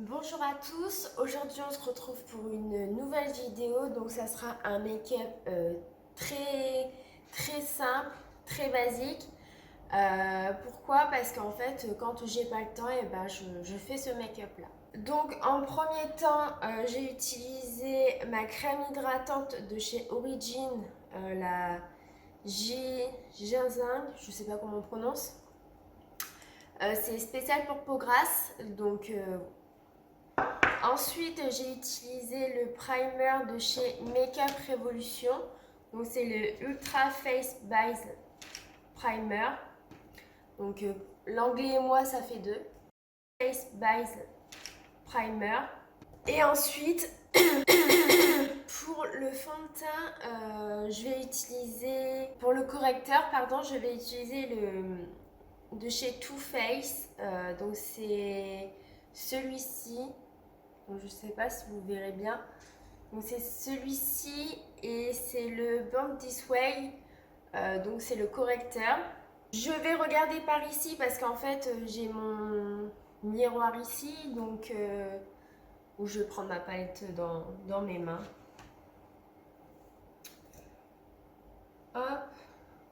Bonjour à tous, aujourd'hui on se retrouve pour une nouvelle vidéo, donc ça sera un make-up très simple, très basique. Pourquoi? Parce qu'en fait quand j'ai pas le temps, je fais ce make-up là. Donc en premier temps, j'ai utilisé ma crème hydratante de chez Origin, la Ginseng, je sais pas comment on prononce. C'est spécial pour peau grasse, donc ensuite, j'ai utilisé le primer de chez Makeup Revolution. Donc, c'est le Ultra Face Base Primer. Donc, l'anglais et moi, ça fait deux. Face Base Primer. Et ensuite, pour le fond de teint, je vais utiliser, pour le correcteur, pardon, je vais utiliser le de chez Too Faced. Donc, c'est celui-ci. Donc, je ne sais pas si vous verrez bien. Donc c'est celui-ci et c'est le Born This Way. Donc c'est le correcteur. Je vais regarder par ici parce qu'en fait j'ai mon miroir ici, donc où je vais prendre ma palette dans mes mains. Hop.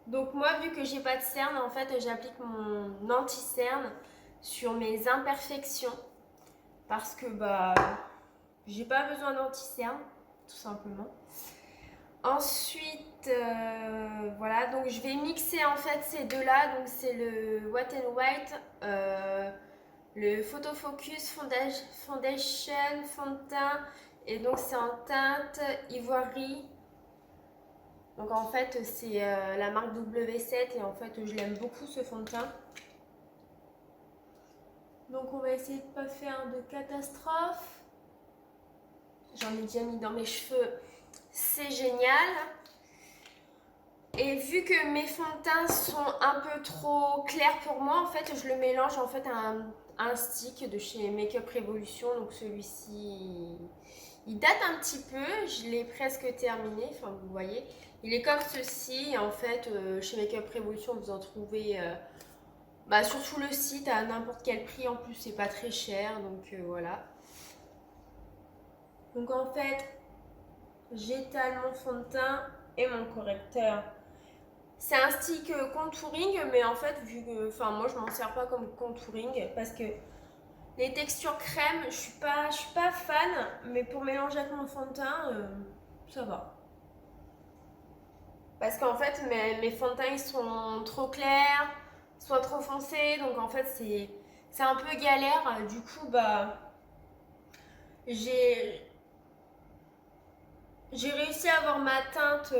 Donc moi, vu que j'ai pas de cerne, en fait j'applique mon anti-cerne sur mes imperfections parce que j'ai pas besoin d'anti-cerne tout simplement. Ensuite, voilà, donc je vais mixer en fait ces deux-là. Donc c'est le Wet n White, le Photo Focus Foundation fond de teint. Et donc c'est en teinte ivoirie. Donc en fait c'est la marque W7 et en fait je l'aime beaucoup ce fond de teint. Donc on va essayer de ne pas faire de catastrophe. J'en ai déjà mis dans mes cheveux. C'est génial. Et vu que mes fonds de teint sont un peu trop clairs pour moi, en fait, je le mélange en fait à un stick de chez Makeup Revolution. Donc celui-ci, il date un petit peu. Je l'ai presque terminé. Enfin, vous voyez, il est comme ceci. En fait, chez Makeup Revolution, vous en trouvez sur tout le site à n'importe quel prix. En plus, c'est pas très cher. Donc voilà. Donc en fait, j'étale mon fond de teint et mon correcteur. C'est un stick contouring, mais en fait, vu que, moi, je m'en sers pas comme contouring parce que les textures crème, je suis pas fan, mais pour mélanger avec mon fond de teint, ça va. Parce qu'en fait, mes fonds de teint, ils sont trop clairs, soit trop foncés, donc en fait, c'est un peu galère. Du coup, j'ai réussi à avoir ma teinte.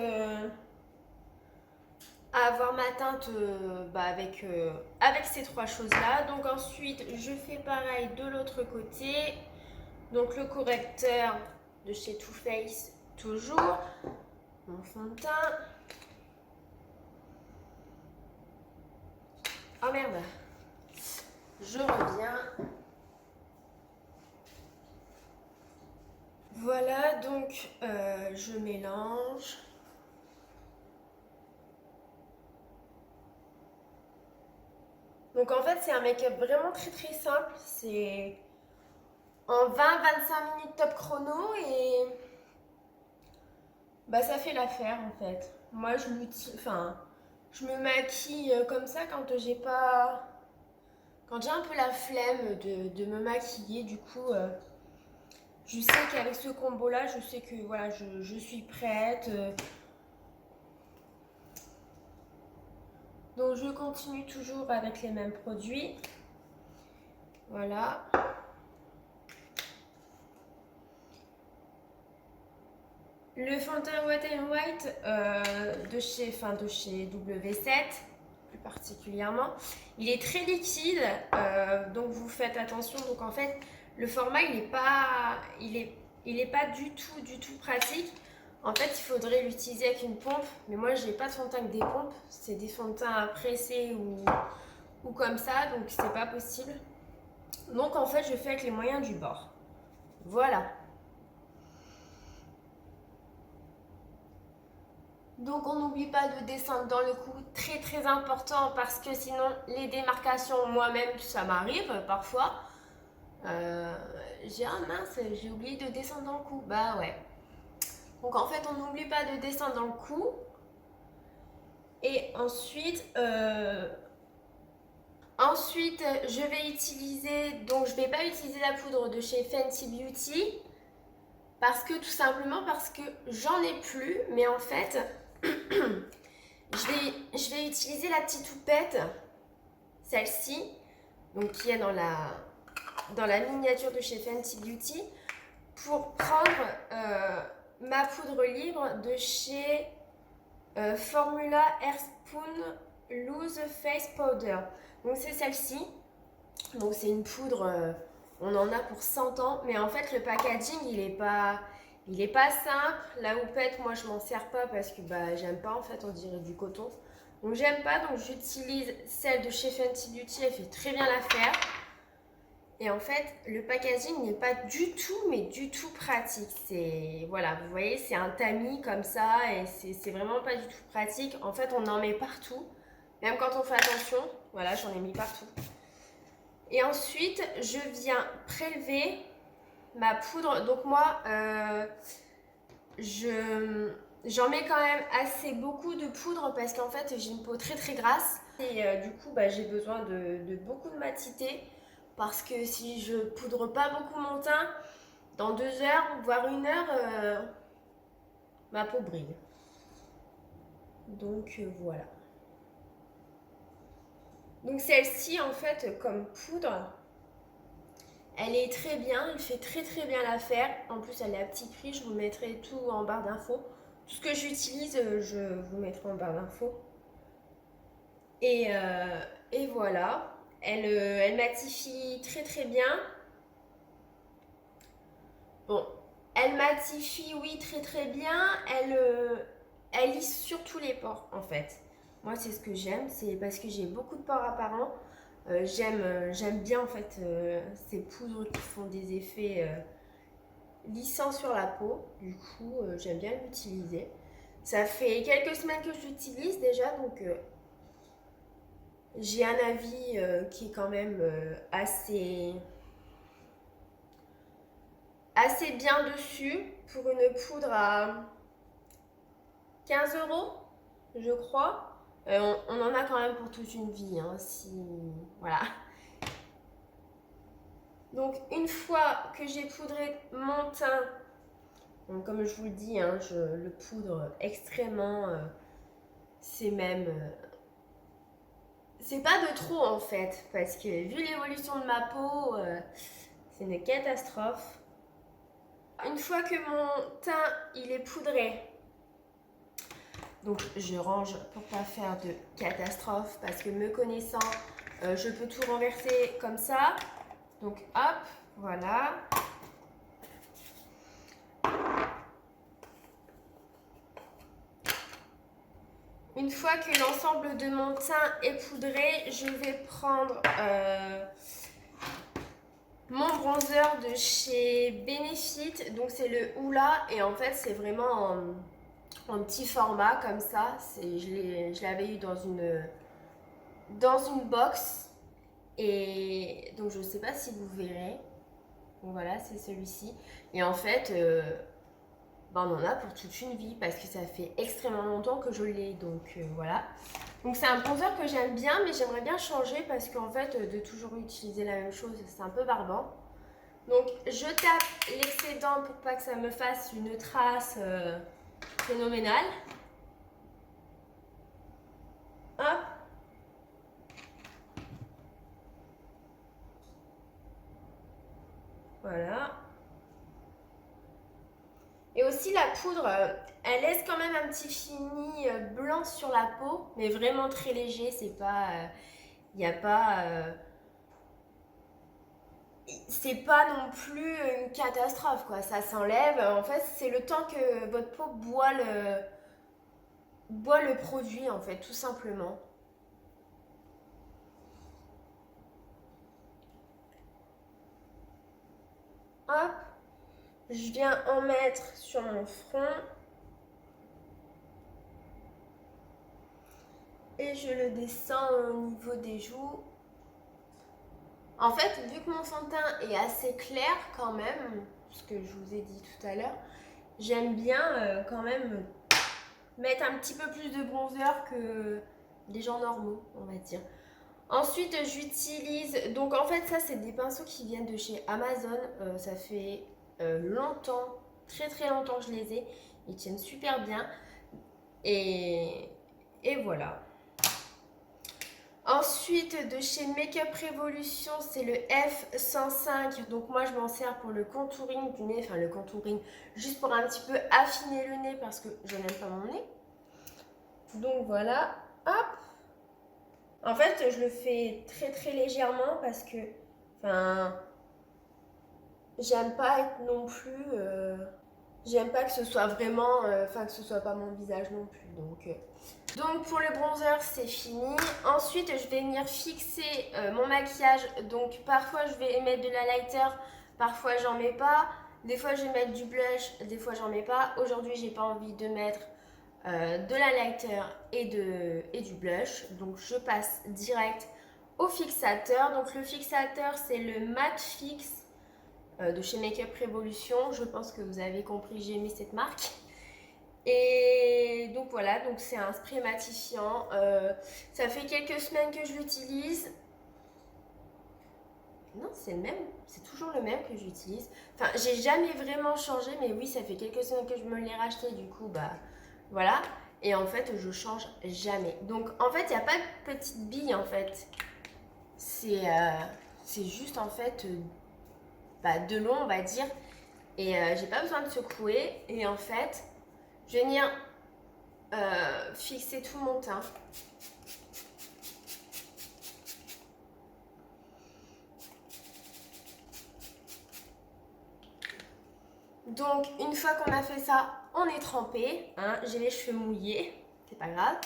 Avec ces trois choses là. Donc ensuite je fais pareil de l'autre côté, donc le correcteur de chez Too Faced, toujours mon fond de teint. Oh merde, je reviens. Voilà, donc je mélange. Donc en fait c'est un make-up vraiment très simple, c'est en 20-25 minutes top chrono et ça fait l'affaire en fait. Moi je me maquille comme ça quand quand j'ai un peu la flemme de me maquiller. Du coup je sais qu'avec ce combo là, je sais que voilà, je suis prête. Donc je continue toujours avec les mêmes produits. Voilà. Le fond de teint Wet n White de chez W7 plus particulièrement, il est très liquide, donc vous faites attention. Donc en fait le format il est pas du tout pratique. En fait il faudrait l'utiliser avec une pompe, mais moi j'ai pas de fond de teint avec des pompes, c'est des fonds de teint pressés ou comme ça, donc c'est pas possible. Donc en fait je fais avec les moyens du bord. Voilà. Donc on n'oublie pas de descendre dans le cou, très important, parce que sinon les démarcations, moi-même ça m'arrive parfois. Mince, j'ai oublié de descendre dans le cou. Bah ouais. Donc en fait, on n'oublie pas de descendre dans le cou. Et ensuite, je vais utiliser, donc je vais pas utiliser la poudre de chez Fenty Beauty parce que tout simplement parce que j'en ai plus, mais en fait, je vais utiliser la petite houppette, celle-ci, donc qui est dans la miniature de chez Fenty Beauty, pour prendre ma poudre libre de chez Formula Airspoon Loose Face Powder. Donc c'est celle-ci. Donc c'est une poudre, on en a pour 100 ans, mais en fait le packaging il est pas simple. La houppette, moi je m'en sers pas parce que bah j'aime pas, en fait, on dirait du coton. Donc j'aime pas, donc j'utilise celle de chez Fenty Beauty, elle fait très bien l'affaire. Et en fait, le packaging n'est pas du tout, mais du tout pratique. C'est, voilà, vous voyez, c'est un tamis comme ça et c'est vraiment pas du tout pratique. En fait, on en met partout, même quand on fait attention. Voilà, j'en ai mis partout. Et ensuite, je viens prélever ma poudre. Donc moi, j'en mets quand même assez beaucoup de poudre parce qu'en fait, j'ai une peau très très grasse. Et du coup, bah, j'ai besoin de beaucoup de matité. Parce que si je poudre pas beaucoup mon teint, dans 2 heures, voire 1 heure, ma peau brille. Donc voilà. Donc celle-ci, en fait, comme poudre, elle est très bien, elle fait très très bien l'affaire. En plus, elle est à petit prix, je vous mettrai tout en barre d'infos. Tout ce que j'utilise, je vous mettrai en barre d'infos. Et voilà, elle matifie très très bien. Bon, elle matifie, oui, très très bien. Elle lisse surtout les pores, en fait. Moi, c'est ce que j'aime, c'est parce que j'ai beaucoup de pores apparents. J'aime bien, en fait, ces poudres qui font des effets lissants sur la peau. Du coup, j'aime bien l'utiliser. Ça fait quelques semaines que je l'utilise déjà, donc j'ai un avis qui est quand même assez bien dessus pour une poudre à 15 euros, je crois. On en a quand même pour toute une vie, hein, voilà. Donc une fois que j'ai poudré mon teint, donc comme je vous le dis, hein, je le poudre extrêmement, c'est même, c'est pas de trop en fait, parce que vu l'évolution de ma peau, c'est une catastrophe. Une fois que mon teint il est poudré, donc je range pour pas faire de catastrophe parce que me connaissant, je peux tout renverser comme ça. Donc hop, voilà. Une fois que l'ensemble de mon teint est poudré, je vais prendre mon bronzer de chez Benefit. Donc c'est le Hoola et en fait c'est vraiment en petit format comme ça. Je l'avais eu dans une box. Et donc je ne sais pas si vous verrez. Donc voilà, c'est celui-ci. Et en fait, on en a pour toute une vie parce que ça fait extrêmement longtemps que je l'ai. Donc voilà. Donc c'est un bronzer que j'aime bien, mais j'aimerais bien changer parce qu'en fait, de toujours utiliser la même chose, c'est un peu barbant. Donc je tape l'excédent pour pas que ça me fasse une trace phénoménale. Hop. Voilà. Et aussi la poudre, elle laisse quand même un petit fini blanc sur la peau, mais vraiment très léger, c'est pas... Il n'y a pas... c'est pas non plus une catastrophe, quoi. Ça s'enlève. En fait, c'est le temps que votre peau boit le produit, en fait, tout simplement. Hop. Je viens en mettre sur mon front. Et je le descends au niveau des joues. En fait, vu que mon fond de teint est assez clair quand même, ce que je vous ai dit tout à l'heure, j'aime bien quand même mettre un petit peu plus de bronzer que des gens normaux, on va dire. Ensuite, j'utilise, donc en fait ça c'est des pinceaux qui viennent de chez Amazon, ça fait longtemps, très très longtemps que je les ai, ils tiennent super bien et, et voilà. Ensuite, de chez Makeup Revolution, c'est le F105. Donc moi, je m'en sers pour le contouring du nez. Enfin, le contouring, juste pour un petit peu affiner le nez parce que je n'aime pas mon nez. Donc voilà, hop. En fait, je le fais très très légèrement parce que, enfin, j'aime pas être non plus... j'aime pas que ce soit vraiment... Enfin, que ce soit pas mon visage non plus. Donc pour le bronzer, c'est fini. Ensuite, je vais venir fixer mon maquillage. Donc parfois, je vais mettre de la lighter, parfois, j'en mets pas. Des fois, je vais mettre du blush, des fois, j'en mets pas. Aujourd'hui, j'ai pas envie de mettre de la lighter et du blush. Donc je passe direct au fixateur. Donc le fixateur, c'est le Matte Fix de chez Makeup Revolution. Je pense que vous avez compris, j'ai aimé cette marque. Et donc voilà, donc c'est un spray matifiant. Ça fait quelques semaines que je l'utilise. Non, c'est le même, c'est toujours le même que j'utilise. Enfin, j'ai jamais vraiment changé, mais oui, ça fait quelques semaines que je me l'ai racheté, du coup, bah voilà. Et en fait, je change jamais. Donc en fait, il n'y a pas de petite bille en fait. C'est juste en fait bah, de l'eau, on va dire. Et j'ai pas besoin de secouer. Et en fait, je vais venir fixer tout mon teint. Donc une fois qu'on a fait ça, on est trempé, hein, j'ai les cheveux mouillés, c'est pas grave.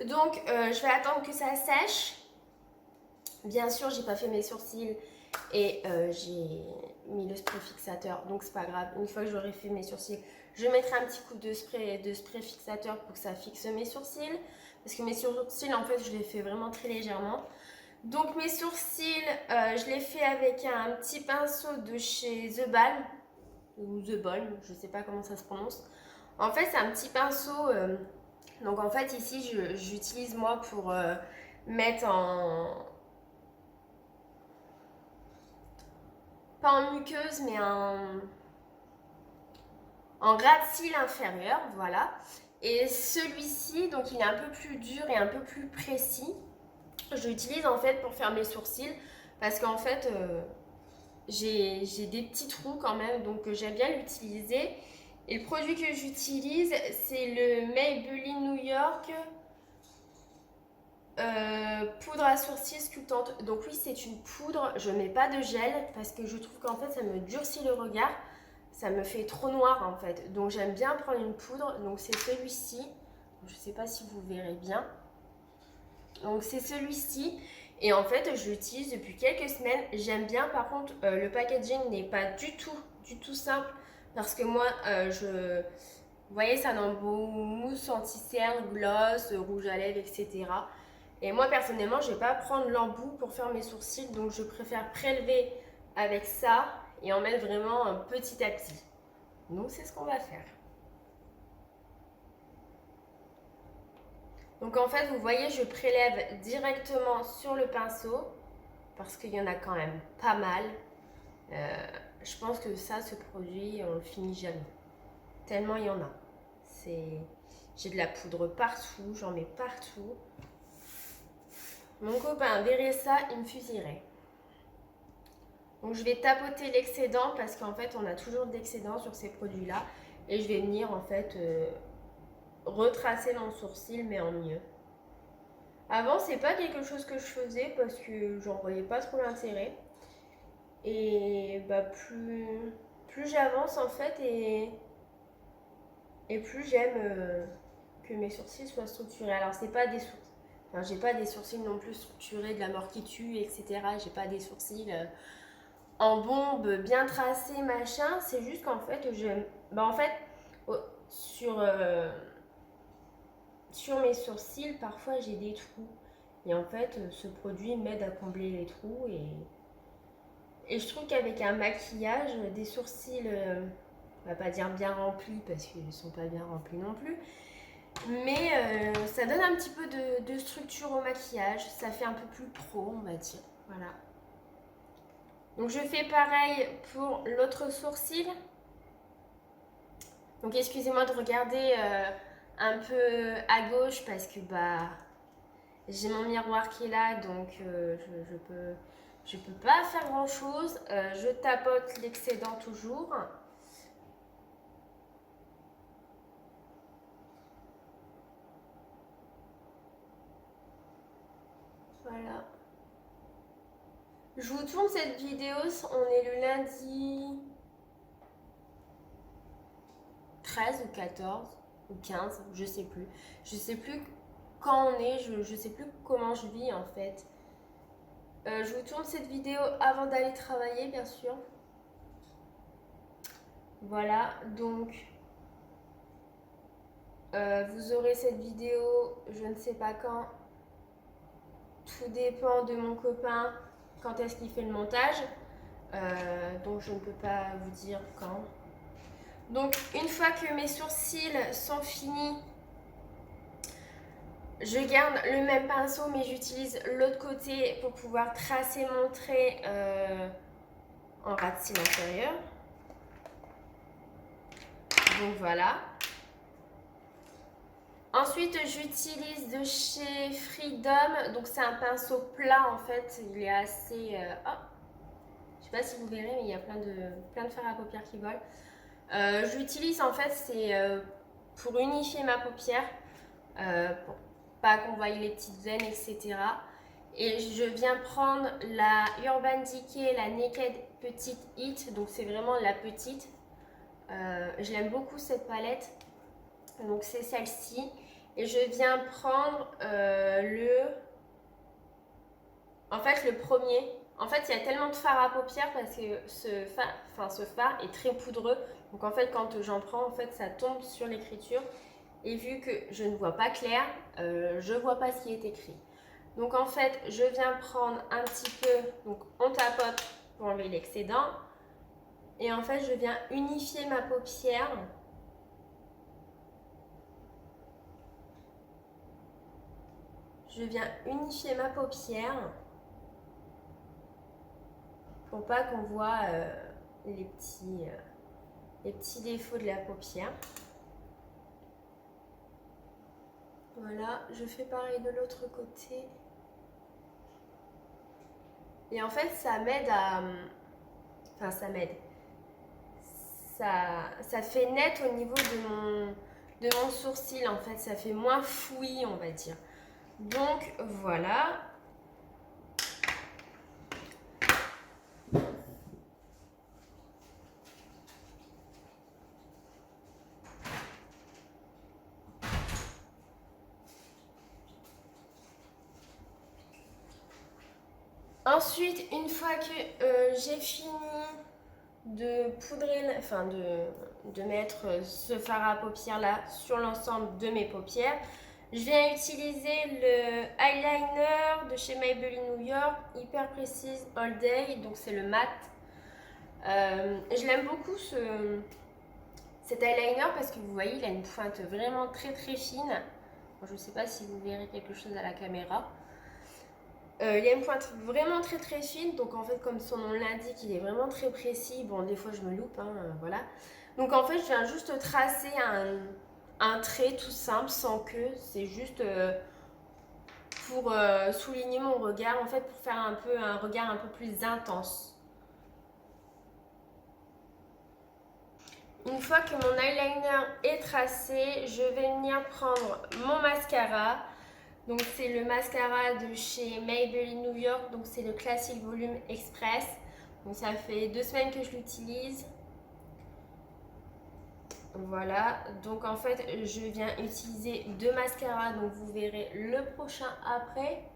Donc je vais attendre que ça sèche. Bien sûr, j'ai pas fait mes sourcils et j'ai mis le spray fixateur, donc c'est pas grave. Une fois que j'aurai fait mes sourcils, je mettrai un petit coup de spray fixateur pour que ça fixe mes sourcils. Parce que mes sourcils, en fait, je les fais vraiment très légèrement. Donc mes sourcils, je les fais avec un petit pinceau de chez The Balm ou The Balm, je sais pas comment ça se prononce. En fait, c'est un petit pinceau. Donc en fait, ici, j'utilise moi pour mettre en... Pas en muqueuse, mais en gratte-cils inférieur, voilà. Et celui-ci, donc il est un peu plus dur et un peu plus précis. Je l'utilise en fait pour faire mes sourcils parce qu'en fait j'ai des petits trous quand même, donc j'aime bien l'utiliser. Et le produit que j'utilise, c'est le Maybelline New York poudre à sourcils sculptante. Donc oui, c'est une poudre, je mets pas de gel parce que je trouve qu'en fait ça me durcit le regard, ça me fait trop noir en fait. Donc j'aime bien prendre une poudre, donc c'est celui-ci. Je sais pas si vous verrez bien. Donc c'est celui-ci. Et en fait, je l'utilise depuis quelques semaines. J'aime bien. Par contre, le packaging n'est pas du tout simple. Parce que moi, vous voyez, c'est un embout mousse anti-cerne, gloss, rouge à lèvres, etc. Et moi, personnellement, je ne vais pas prendre l'embout pour faire mes sourcils. Donc, je préfère prélever avec ça et en mettre vraiment petit à petit. Donc, c'est ce qu'on va faire. Donc en fait, vous voyez, je prélève directement sur le pinceau parce qu'il y en a quand même pas mal. Je pense que ça, ce produit, on le finit jamais. Tellement il y en a. J'ai de la poudre partout, j'en mets partout. Mon copain verrait ça, il me fusillerait. Donc je vais tapoter l'excédent parce qu'en fait, on a toujours de l'excédent sur ces produits-là. Et je vais venir en fait retracer mon sourcil, mais en mieux. Avant, c'est pas quelque chose que je faisais parce que j'en voyais pas trop l'intérêt. Et bah plus j'avance en fait et plus j'aime que mes sourcils soient structurés. Alors c'est pas des sourcils, enfin j'ai pas des sourcils non plus structurés de la mort qui tue, etc. J'ai pas des sourcils en bombe bien tracés, machin. C'est juste qu'en fait j'aime, bah en fait oh, sur mes sourcils parfois j'ai des trous. Et en fait ce produit m'aide à combler les trous Et je trouve qu'avec un maquillage, des sourcils, on va pas dire bien remplis parce qu'ils ne sont pas bien remplis non plus, mais ça donne un petit peu de structure au maquillage, ça fait un peu plus pro, on va dire. Voilà. Donc je fais pareil pour l'autre sourcil. Donc excusez-moi de regarder un peu à gauche parce que bah j'ai mon miroir qui est là, donc je peux pas faire grand chose. Je tapote l'excédent toujours. Voilà. Je vous tourne cette vidéo, on est le lundi 13 ou 14 ou 15, je sais plus. Je sais plus quand on est, je sais plus comment je vis en fait. Je vous tourne cette vidéo avant d'aller travailler, bien sûr. Voilà, donc vous aurez cette vidéo, je ne sais pas quand. Tout dépend de mon copain, quand est-ce qu'il fait le montage. Donc je ne peux pas vous dire quand. Donc une fois que mes sourcils sont finis, je garde le même pinceau mais j'utilise l'autre côté pour pouvoir tracer mon trait en ras de cils inférieur. Donc voilà. Ensuite j'utilise de chez Freedom, donc c'est un pinceau plat en fait, il est assez... je sais pas si vous verrez mais il y a plein de fards à paupières qui volent. Je l'utilise en fait, c'est pour unifier ma paupière, pour pas qu'on voie les petites veines, etc. Et je viens prendre la Urban Decay, la Naked Petite Hit, donc c'est vraiment la petite. Je l'aime beaucoup cette palette, donc c'est celle-ci. Et je viens prendre en fait le premier. En fait, il y a tellement de fard à paupières parce que ce fard est très poudreux. Donc en fait, quand j'en prends, en fait, ça tombe sur l'écriture. Et vu que je ne vois pas clair, je ne vois pas ce qui est écrit. Donc en fait, je viens prendre un petit peu, donc on tapote pour enlever l'excédent. Et en fait, je viens unifier ma paupière. Je viens unifier ma paupière pour pas qu'on voit les petits défauts de la paupière. Voilà, je fais pareil de l'autre côté. Et en fait, ça m'aide à... Enfin, ça m'aide. Ça fait net au niveau de mon sourcil, en fait. Ça fait moins fouillis, on va dire. Donc, voilà. Ensuite, une fois que j'ai fini de poudrer, enfin de mettre ce fard à paupières là sur l'ensemble de mes paupières, je viens utiliser le eyeliner de chez Maybelline New York, hyper précise all day, donc c'est le mat. Je l'aime beaucoup cet eyeliner parce que vous voyez il a une pointe vraiment très très fine. Bon, je ne sais pas si vous verrez quelque chose à la caméra. Il y a une pointe vraiment très très fine, donc en fait comme son nom l'indique, il est vraiment très précis. Bon, des fois je me loupe, voilà. Donc en fait je viens juste tracer un trait tout simple, sans queue. C'est juste pour souligner mon regard, en fait pour faire un regard un peu plus intense. Une fois que mon eyeliner est tracé, je vais venir prendre mon mascara. Donc c'est le mascara de chez Maybelline New York, donc c'est le Classic Volume Express. Donc ça fait 2 semaines que je l'utilise. Voilà, donc en fait je viens utiliser 2 mascaras, donc vous verrez le prochain après.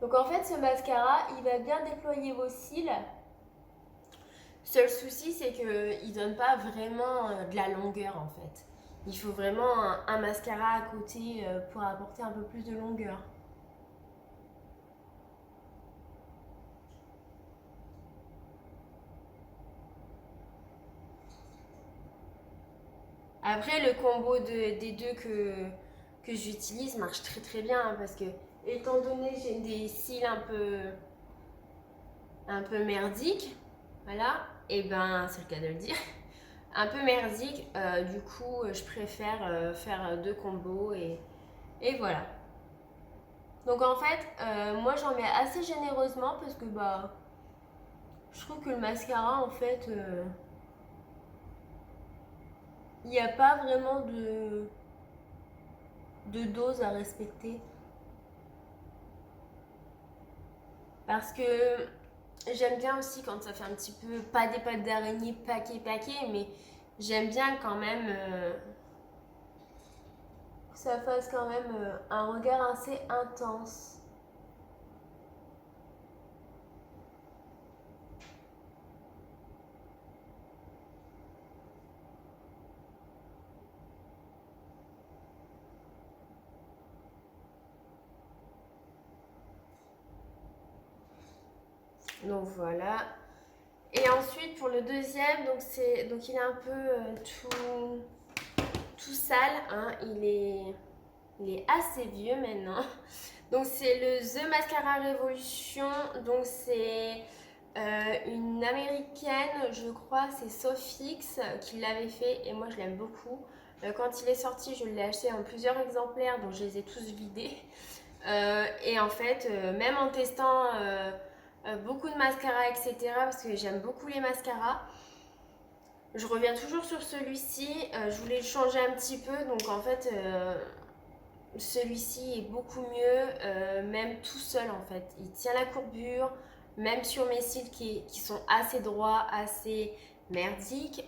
Donc en fait ce mascara, il va bien déployer vos cils. Seul souci c'est qu'il ne donne pas vraiment de la longueur en fait. Il faut vraiment un mascara à côté pour apporter un peu plus de longueur. Après, le combo des deux que j'utilise marche très très bien hein, parce que étant donné que j'ai des cils un peu merdiques, voilà, et ben c'est le cas de le dire, un peu merdique, du coup je préfère faire deux combos et voilà. Donc en fait, moi j'en mets assez généreusement parce que bah je trouve que le mascara en fait, il n'y a pas vraiment de dose à respecter. Parce que j'aime bien aussi quand ça fait un petit peu, pas des pattes d'araignée paquet, mais j'aime bien quand même que ça fasse quand même un regard assez intense. Donc voilà. Et ensuite pour le deuxième, donc il est un peu tout sale, hein, il est assez vieux maintenant. Donc c'est le The Mascara Revolution, donc c'est une américaine, je crois, c'est Sofix qui l'avait fait et moi je l'aime beaucoup. Quand il est sorti, je l'ai acheté en plusieurs exemplaires, donc je les ai tous vidés. Et en fait, même en testant beaucoup de mascaras, etc., parce que j'aime beaucoup les mascaras, je reviens toujours sur celui-ci. Je voulais le changer un petit peu, donc en fait, celui-ci est beaucoup mieux, même tout seul en fait. Il tient la courbure, même sur mes cils qui sont assez droits, assez merdiques.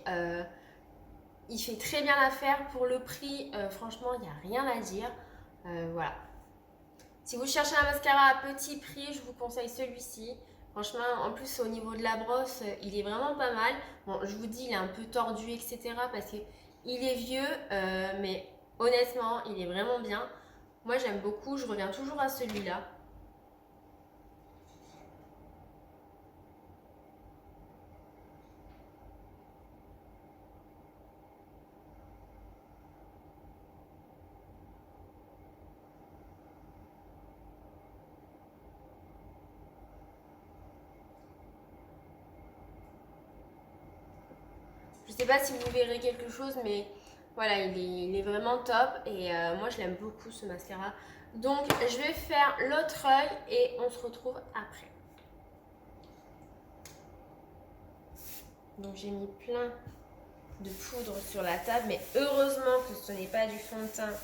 Il fait très bien l'affaire. Pour le prix, franchement, il n'y a rien à dire. Voilà. Si vous cherchez un mascara à petit prix, je vous conseille celui-ci. Franchement, en plus au niveau de la brosse, il est vraiment pas mal. Bon, je vous dis, il est un peu tordu, etc. parce qu'il est vieux, mais honnêtement, il est vraiment bien. Moi, j'aime beaucoup, je reviens toujours à celui-là. Je sais pas si vous verrez quelque chose, mais voilà, il est vraiment top. Et moi, je l'aime beaucoup, ce mascara. Donc, je vais faire l'autre œil et on se retrouve après. Donc, j'ai mis plein de poudre sur la table, mais heureusement que ce n'est pas du fond de teint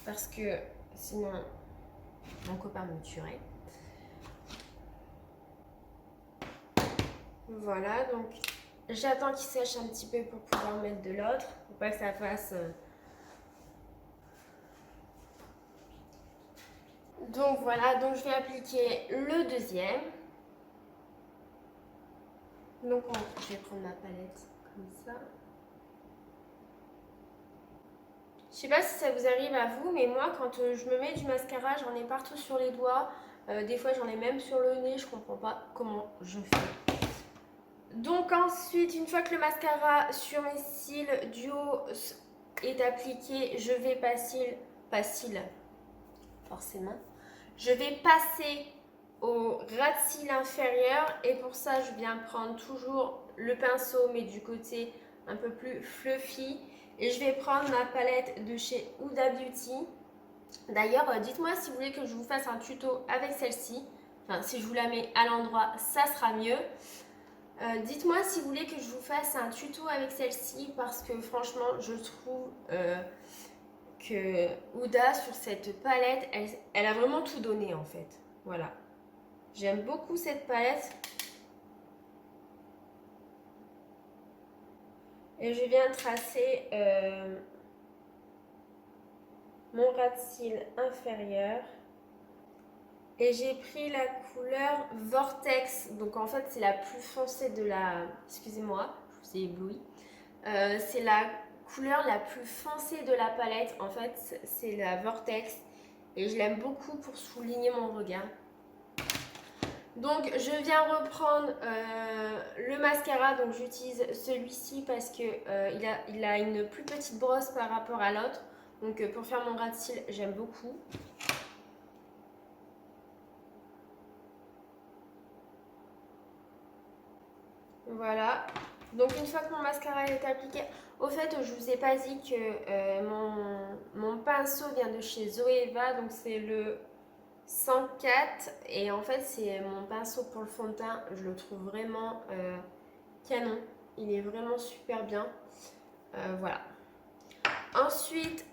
parce que sinon mon copain me tuerait. Voilà, donc j'attends qu'il sèche un petit peu pour pouvoir mettre de l'autre, pour pas que ça fasse. Donc voilà, donc je vais appliquer le deuxième. Donc je vais prendre ma palette comme ça. Je sais pas si ça vous arrive à vous, mais moi quand je me mets du mascara, j'en ai partout sur les doigts. Des fois j'en ai même sur le nez, je comprends pas comment je fais. Donc ensuite, une fois que le mascara sur mes cils du haut est appliqué, je vais pas cils, forcément. Je vais passer au ras de cils inférieur et pour ça, je viens prendre toujours le pinceau, mais du côté un peu plus fluffy. Et je vais prendre ma palette de chez Huda Beauty. D'ailleurs, dites-moi si vous voulez que je vous fasse un tuto avec celle-ci. Enfin, si je vous la mets à l'endroit, ça sera mieux. Dites-moi si vous voulez que je vous fasse un tuto avec celle-ci parce que franchement, je trouve que Huda sur cette palette, elle a vraiment tout donné en fait. Voilà. J'aime beaucoup cette palette. Et je viens tracer mon ras de cils inférieur. Et j'ai pris la couleur Vortex. Donc en fait, c'est la plus foncée de la... Excusez-moi, je vous ai ébloui. C'est la couleur la plus foncée de la palette. En fait, c'est la Vortex. Et je l'aime beaucoup pour souligner mon regard. Donc je viens reprendre le mascara, donc j'utilise celui-ci parce que il a une plus petite brosse par rapport à l'autre. Donc pour faire mon ras de cils, j'aime beaucoup. Voilà. Donc une fois que mon mascara est appliqué, au fait je vous ai pas dit que mon pinceau vient de chez Zoeva, donc c'est le 104 et en fait c'est mon pinceau pour le fond de teint, je le trouve vraiment canon, il est vraiment super bien. Voilà. Ensuite,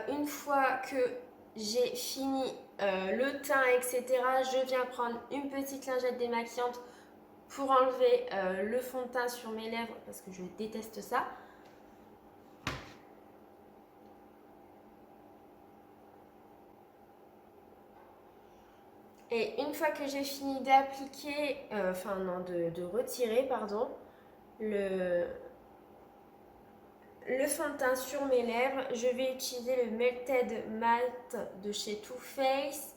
une fois que j'ai fini le teint, etc., je viens prendre une petite lingette démaquillante pour enlever le fond de teint sur mes lèvres parce que je déteste ça. Et une fois que j'ai fini d'appliquer, enfin non, de retirer, pardon, le fond de teint sur mes lèvres, je vais utiliser le Melted Matte de chez Too Faced.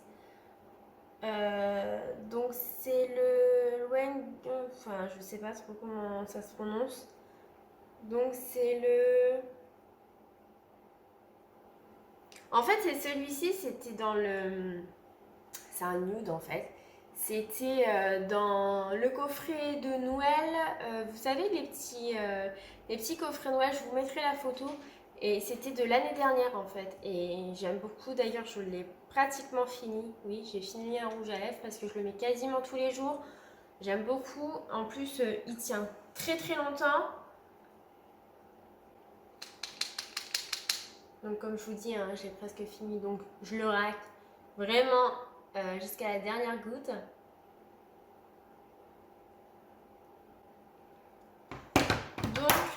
Donc c'est le enfin je sais pas trop comment ça se prononce. Donc c'est le... En fait c'est celui-ci, c'était dans le... C'est un nude en fait. C'était dans le coffret de Noël. Vous savez les petits coffrets Noël, je vous mettrai la photo. Et c'était de l'année dernière en fait. Et j'aime beaucoup, d'ailleurs je l'ai pratiquement fini. Oui, j'ai fini un rouge à lèvres parce que je le mets quasiment tous les jours. J'aime beaucoup. En plus, il tient très très longtemps. Donc comme je vous dis, hein, j'ai presque fini. Donc je le racle vraiment jusqu'à la dernière goutte.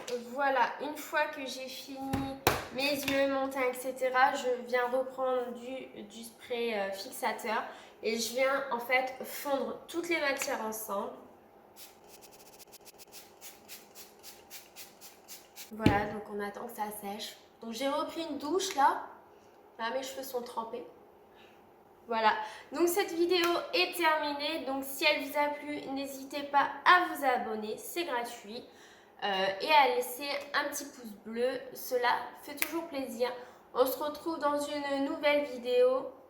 Donc voilà, une fois que j'ai fini mes yeux, mon teint, etc., je viens reprendre du spray fixateur et je viens en fait fondre toutes les matières ensemble. Voilà, donc on attend que ça sèche. Donc j'ai repris une douche là. Là, mes cheveux sont trempés. Voilà, donc cette vidéo est terminée. Donc si elle vous a plu, n'hésitez pas à vous abonner, c'est gratuit. Et à laisser un petit pouce bleu, cela fait toujours plaisir. On se retrouve dans une nouvelle vidéo.